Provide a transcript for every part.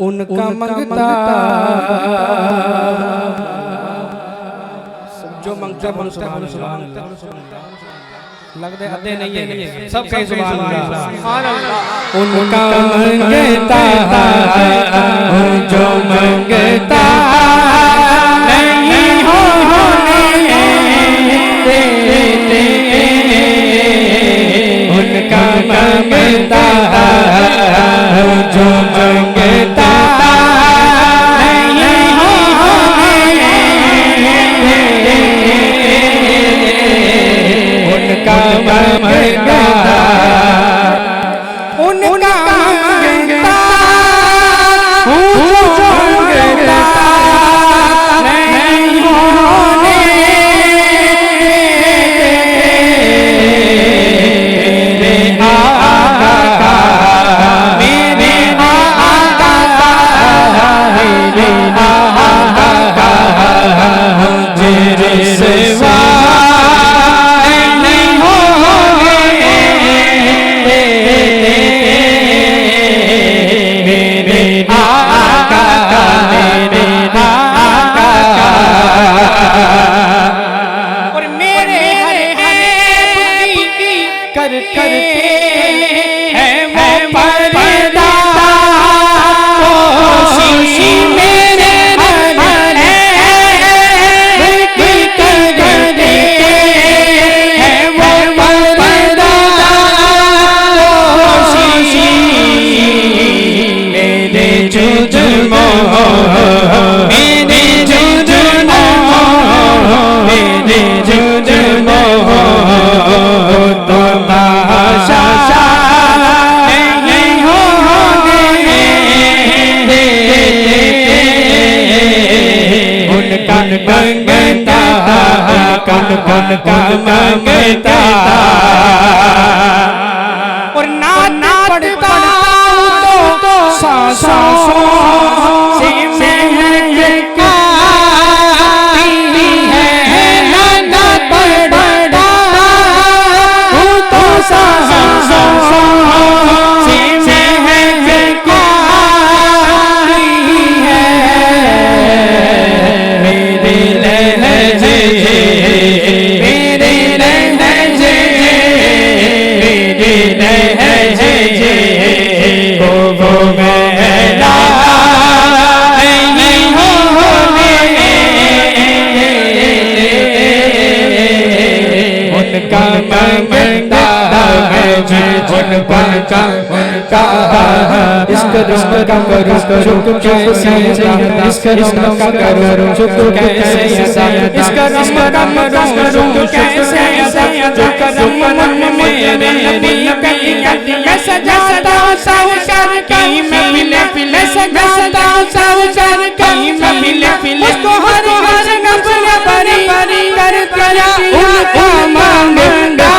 उनका मंगता जो मंगता बोलो सुभान अल्लाह। लग दे अदे नहीं है सब कहे सुभान अल्लाह। उनका मंगता जो मंगता नहीं होने देते, उनका मंगता जो मंगता नहीं होने देते, उनका मंगता उनका मंगता जो मंगता नहीं होने उनका मंगता और ना पड़ता तो सांसों से महकती है, ना पड़ता तो सांसों से महकती है। मेरे लहजे इसका करो तो कैसे इसका करो तो कैसे इसका करो तो कैसे जो करम मन मेरे नबी मैं सजाता साउशर की मैं पिले सजाता साउशर की मैं पिले मुझको हर नफर बरी कर तेरा उनका मंगता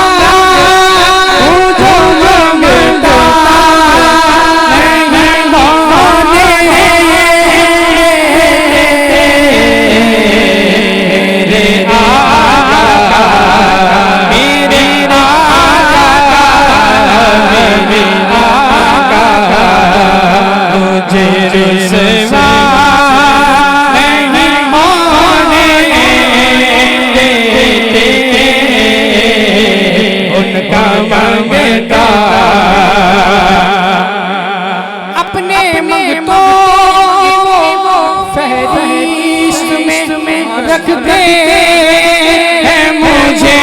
रख दे है मुझे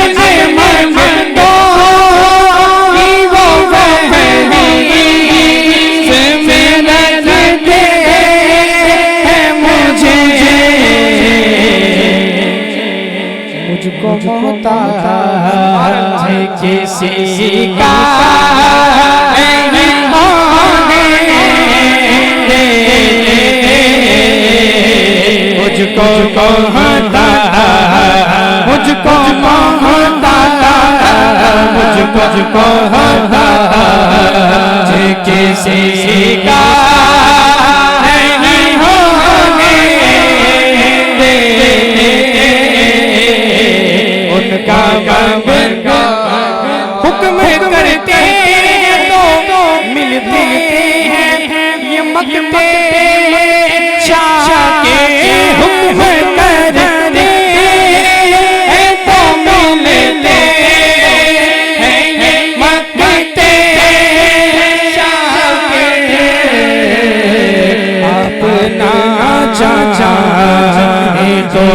अपने मंगतों की वो फहरिस्त में रख दे है मुझे, मुझको मोहताज किसी का नहीं होने मुझको कहता मुझको कहता मुझको कहता किसी का नहीं होने उनका मंगता हुक्म करते हैं तो मिलते हैं ये मत शाह के हुक्म करते तो मिलते हैं मक्ते शाह के। अपना चाचा तो